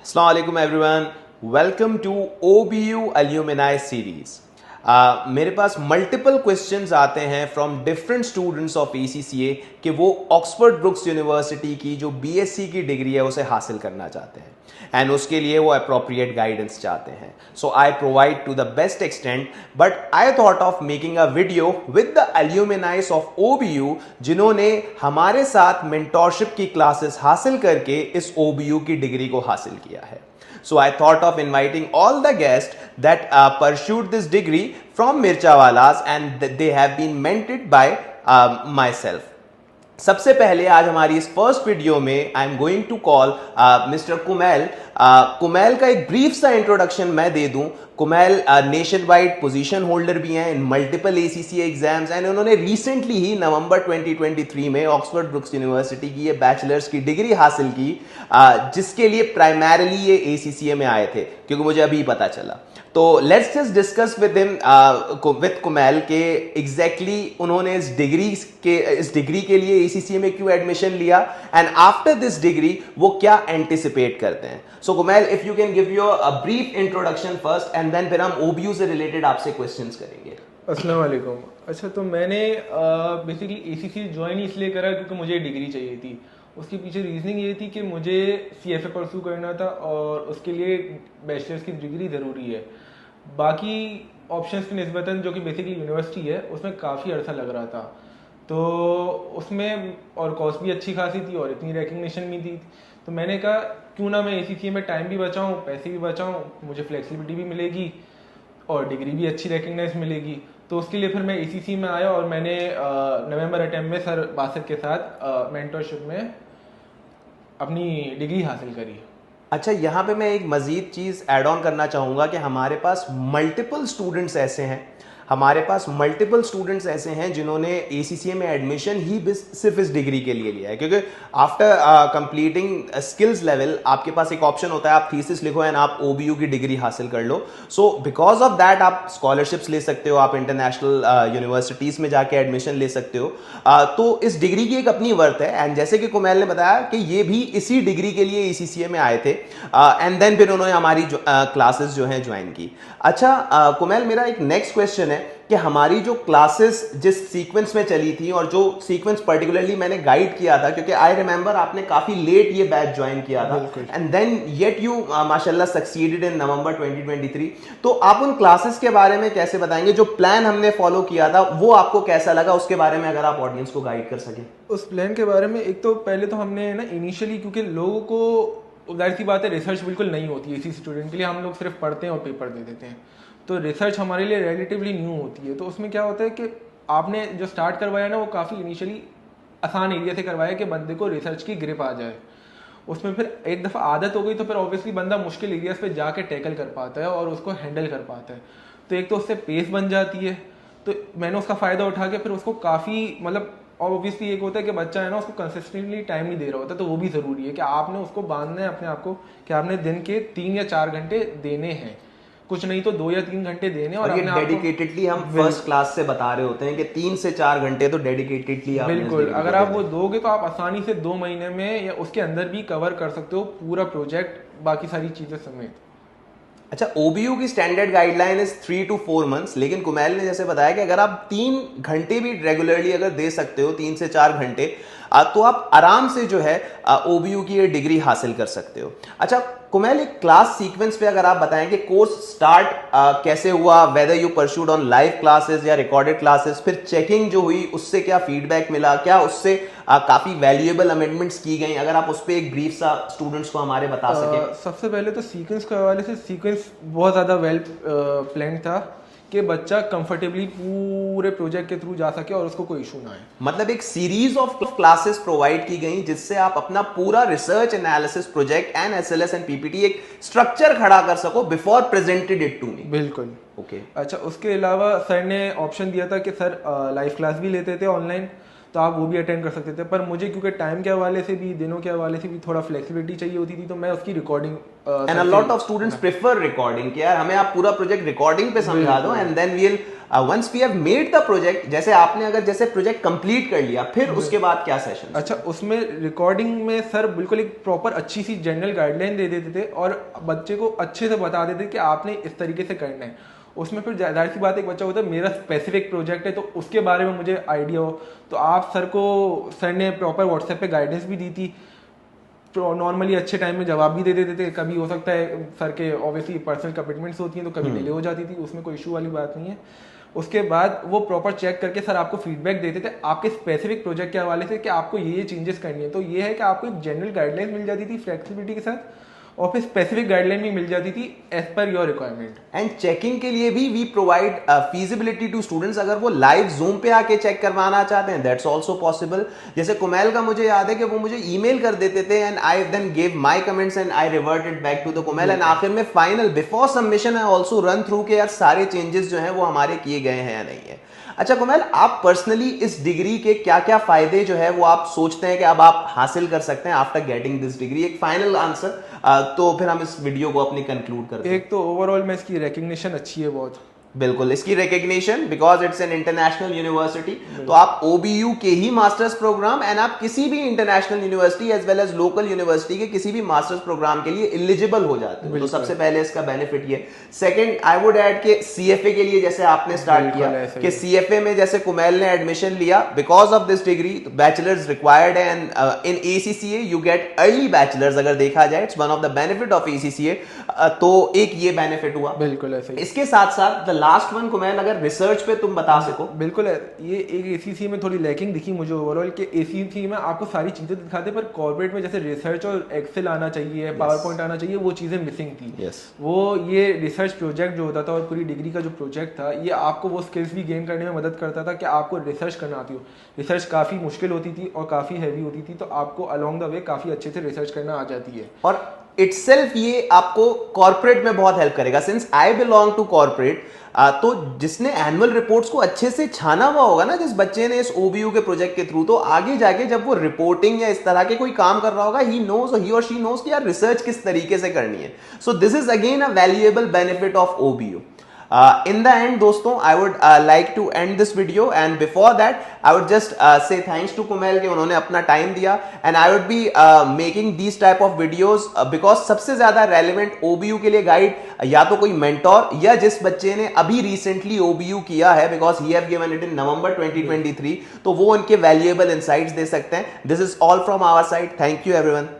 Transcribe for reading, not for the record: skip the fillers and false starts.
Assalamu alaikum everyone. Welcome to OBU Alumni Series. मेरे पास multiple questions आते हैं from different students of ACCA कि वो ऑक्सफोर्ड ब्रुक्स यूनिवर्सिटी की जो BSc की डिग्री है उसे हासिल करना चाहते हैं एंड उसके लिए वो अप्रोप्रिएट गाइडेंस चाहते हैं. So I provide to the best extent, but I thought of making a video with the alumni of OBU जिन्होंने हमारे साथ मेंटोरशिप की क्लासेस हासिल करके इस OBU की डिग्री को हासिल किया है. So I thought of inviting all the guests that pursued this degree from Mirchawalas and they have been mentored by myself. सबसे पहले आज हमारी इस फर्स्ट वीडियो में I am going to call mister Kumail. Kumail का एक ब्रीफ सा इंट्रोडक्शन मैं दे दूं. Kumail nationwide position holder भी हैं in multiple ACCA exams and उन्होंने रिसेंटली ही नवंबर 2023 में ऑक्सफोर्ड ब्रुक्स यूनिवर्सिटी की ये बैचलर्स की डिग्री हासिल की, जिसके लिए प्राइमरीली ये ACCA में आए थे क्योंकि मुझे अभी पता चला. तो let's just discuss with him with Kumail के एग्जैक्टली उन्होंने इस डिग्री के लिए ACCA में क्यों एडमिशन लिया एंड आफ्टर दिस डिग्री वो क्या एंटिसिपेट करते हैं. So Kumail, if you can give your a brief introduction first and then फिर हम OBU से रिलेटेड आपसे क्वेश्चंस करेंगे. अस्सलाम वालेकुम. अच्छा, तो मैंने बेसिकली ACCA ज्वाइन इसलिए करा क्योंकि मुझे डिग्री चाहिए थी. उसके पीछे रीजनिंग ये थी कि मुझे CFA परस्यू करना था और उसके लिए बैचलर्स की डिग्री ज़रूरी है. बाकी ऑप्शंस की निस्बतन जो कि बेसिकली यूनिवर्सिटी है उसमें काफ़ी अर्सा लग रहा था, तो उसमें और कॉस्ट भी अच्छी खासी थी और इतनी रिकग्निशन भी थी. तो मैंने कहा क्यों ना मैं ACCA में टाइम भी बचाऊँ, पैसे भी बचाऊँ, मुझे फ्लेक्सिबिलिटी भी मिलेगी और डिग्री भी अच्छी रिकग्नाइज मिलेगी. तो उसके लिए फिर मैं ACCA में आया और मैंने नवंबर अटेम्प्ट में सर बासित के साथ मेंटरशिप में अपनी डिग्री हासिल करी. अच्छा, यहाँ पे मैं एक मज़ीद चीज़ ऐड ऑन करना चाहूँगा कि हमारे पास मल्टीपल स्टूडेंट्स ऐसे हैं जिन्होंने ACCA में एडमिशन ही सिर्फ इस डिग्री के लिए लिया है, क्योंकि आफ्टर कंप्लीटिंग स्किल्स लेवल आपके पास एक ऑप्शन होता है, आप थीसिस लिखो एंड आप OBU की डिग्री हासिल कर लो. सो बिकॉज ऑफ दैट आप स्कॉलरशिप्स ले सकते हो, आप इंटरनेशनल यूनिवर्सिटीज़ में जाके एडमिशन ले सकते हो. तो इस डिग्री की एक अपनी वर्थ है एंड जैसे कि कुमैल ने बताया कि ये भी इसी डिग्री के लिए ACCA में आए थे एंड देन फिर उन्होंने हमारी क्लासेस जो हैं ज्वाइन की. अच्छा कुमैल, मेरा एक नेक्स्ट क्वेश्चन है कि हमारी जो क्लासेस जिस सीक्वेंस में चली थी और जो सीक्वेंस पर्टिकुलरली मैंने गाइड किया था, क्योंकि आई रिमेंबर आपने काफी लेट ये बैच ज्वाइन किया था एंड देन येट यू माशाल्लाह सक्सीडेड इन नवंबर 2023. तो आप उन क्लासेस के बारे में कैसे बताएंगे, जो प्लान हमने फॉलो किया था वो आपको कैसा लगा, उसके बारे में अगर आप ऑडियंस को गाइड कर सकें. उस प्लान के बारे में एक तो पहले तो हमने ना इनिशियली, क्योंकि लोगों को जाहिर सी बात है रिसर्च बिल्कुल नहीं होती है इसी स्टूडेंट के लिए, हम लोग सिर्फ पढ़ते हैं और पेपर दे देते हैं, तो रिसर्च हमारे लिए रिलेटिवली न्यू होती है. तो उसमें क्या होता है कि आपने जो स्टार्ट करवाया ना वो काफ़ी इनिशियली आसान एरिया से करवाया कि बंदे को रिसर्च की ग्रिप आ जाए. उसमें फिर एक दफ़ा आदत हो गई तो फिर ऑब्वियसली बंदा मुश्किल एरियाज पे जाके टैकल कर पाता है और उसको हैंडल कर पाता है. तो एक तो उससे पेस बन जाती है, तो मैंने उसका फ़ायदा उठा के फिर उसको काफ़ी मतलब ऑब्वियसली एक होता है कि बच्चा है ना उसको कंसिस्टेंटली टाइम नहीं दे रहा होता, तो वो भी ज़रूरी है कि आपने उसको बांधना है अपने आप को कि आपने दिन के 3 या 4 घंटे देने हैं, कुछ नहीं तो 2 या 3 घंटे देने. और ये डेडिकेटेडली हम फर्स्ट क्लास से बता रहे होते हैं कि 3 से 4 घंटे तो डेडिकेटेडली आप बिल्कुल अगर आप वो दोगे तो आप आसानी से 2 महीने में या उसके अंदर भी कवर कर सकते हो पूरा प्रोजेक्ट, बाकी सारी चीज़ें समेत. अच्छा, OBU की standard guideline is 3 to 4 months, लेकिन कुमैल ने जैसे बताया कि अगर आप 3 घंटे भी रेगुलरली अगर दे सकते हो, 3 से 4 घंटे, तो आप आराम से जो है OBU की ये डिग्री हासिल कर सकते हो. अच्छा कुमैल, एक क्लास सीक्वेंस पे अगर आप बताएं कि कोर्स स्टार्ट कैसे हुआ, whether you pursued on live classes या रिकॉर्डेड क्लासेस, फिर चेकिंग जो हुई उससे क्या फीडबैक मिला, क्या उससे काफी वैल्यूएबल अमेंडमेंट्स की गई, अगर आप उस पर एक ब्रीफ सा स्टूडेंट्स को हमारे बता सकें. सबसे पहले तो सीक्वेंस के हवाले से सीक्वेंस बहुत ज़्यादा वेल प्लान था कि बच्चा कंफर्टेबली पूरे प्रोजेक्ट के थ्रू जा सके और उसको कोई इशू ना आए. मतलब एक सीरीज ऑफ क्लासेस प्रोवाइड की गई जिससे आप अपना पूरा research analysis project and SLS and PPT एक स्ट्रक्चर खड़ा कर सको before presented it to me. बिल्कुल. ओके. अच्छा, उसके अलावा सर ने ऑप्शन दिया था कि सर लाइव क्लास भी लेते थे ऑनलाइन, तो आप वो भी अटेंड कर सकते थे, पर मुझे क्योंकि टाइम के हवाले से भी दिनों के हवाले से भी थोड़ा फ्लेक्सिबिलिटी चाहिए होती थी, तो मैं उसकी recording and a lot of students prefer recording कि यार हमें आप पूरा प्रोजेक्ट रिकॉर्डिंग पे समझा दो and then we will once we have made the project, जैसे आपने अगर जैसे प्रोजेक्ट कंप्लीट कर लिया, फिर उसके बाद क्या सेशन? अच्छा, उसमें रिकॉर्डिंग में सर बिल्कुल एक प्रॉपर अच्छी सी जनरल गाइडलाइन दे देते थे और बच्चे को अच्छे से बता देते थे कि आपने इस तरीके से करना है। उसमें फिर जाहिर सी बात, एक बच्चा होता है मेरा स्पेसिफिक प्रोजेक्ट है तो उसके बारे में मुझे आइडिया हो, तो आप सर ने प्रॉपर व्हाट्सएप पे गाइडेंस भी दी थी, नॉर्मली अच्छे टाइम में जवाब भी दे देते थे। कभी हो सकता है सर के ऑब्वियसली पर्सनल कमिटमेंट्स होती हैं तो कभी डिले हो जाती थी, उसमें कोई इशू वाली बात नहीं है। उसके बाद वो प्रॉपर चेक करके सर आपको फीडबैक देते थे आपके स्पेसिफिक प्रोजेक्ट के हवाले से कि आपको ये चेंजेस करनी है। तो ये है कि आपको एक जनरल गाइडलाइन मिल जाती थी फ्लेक्सिबिलिटी के साथ, और फिर स्पेसिफिक गाइडलाइन भी मिल जाती थी as per your requirement. And checking के लिए भी we provide feasibility to students, अगर वो लाइव जूम पे आके चेक करवाना चाहते हैं दैट्स आल्सो पॉसिबल। जैसे कुमैल का मुझे याद है कि वो मुझे ईमेल कर देते थे and I then give my comments and I reverted back to the Kumail, and आखिर में final before submission I also run through के यार सारे चेंजेस जो हैं वो हमारे किए गए हैं या नहीं है। अच्छा कुमैल, आप पर्सनली इस डिग्री के क्या क्या फायदे जो है वो आप सोचते हैं कि अब आप हासिल कर सकते हैं आफ्टर गेटिंग दिस डिग्री? एक फाइनल आंसर, तो फिर हम इस वीडियो को अपनी कंक्लूड करते हैं। एक तो ओवरऑल में इसकी रिकग्निशन अच्छी है बहुत, बिल्कुल, इसकी recognition because it's an international university, तो आप OBU के ही मास्टर्स प्रोग्राम एंड आप किसी भी international university as well as local university के किसी भी मास्टर्स प्रोग्राम के लिए एलिजिबल हो जाते हो। तो सबसे पहले इसका बेनिफिट ये। सेकंड, आई वुड ऐड के CFA के लिए जैसे आपने स्टार्ट किया कि CFA में जैसे कुमैल ने एडमिशन लिया because of this degree, bachelors required है and in ACCA you get early bachelors, अगर देखा जाए it's one of the benefit of ACCA, तो एक ये बेनिफिट हुआ। बिल्कुल ऐसे ही। इसके साथ साथ लास्ट वन कुमैल, अगर रिसर्च पे तुम बता सको। बिल्कुल है, ये एक ACCA में थोड़ी लैकिंग दिखी मुझे ओवरऑल कि ACCA में आपको सारी चीजें दिखाते पर कॉर्पोरेट में जैसे रिसर्च और एक्सेल आना चाहिए, पावर पॉइंट आना चाहिए, वो चीजें मिसिंग थी। वो ये रिसर्च प्रोजेक्ट जो होता था और पूरी डिग्री का जो प्रोजेक्ट था, ये आपको वो स्किल्स भी गेन करने में मदद करता था कि आपको रिसर्च करना आती हो। रिसर्च काफी मुश्किल होती थी और काफी हैवी होती थी, तो आपको अलोंग द वे काफी अच्छे से रिसर्च करना आ जाती है। और इटसेल्फ ये आपको कॉर्पोरेट में बहुत हेल्प करेगा। Since I belong to corporate, तो जिसने एनुअल रिपोर्ट्स को अच्छे से छाना हुआ होगा ना, जिस बच्चे ने इस OBU के प्रोजेक्ट के थ्रू, तो आगे जाके जब वो रिपोर्टिंग या इस तरह के कोई काम कर रहा होगा, ही नोज, ही और शी नोज कि यार रिसर्च किस तरीके से करनी है। So this is again a valuable benefit of OBU. In the end दोस्तों, I would like to end this video, and before that I would just say thanks to Kumail कि उन्होंने अपना टाइम दिया, and I would be making these type of videos because सबसे ज्यादा relevant OBU के लिए guide या तो कोई मेंटोर या जिस बच्चे ने अभी रिसेंटली OBU किया है, because he have given it in November 2023, तो वो उनके valuable insights दे सकते हैं। This is all from our side. Thank you everyone.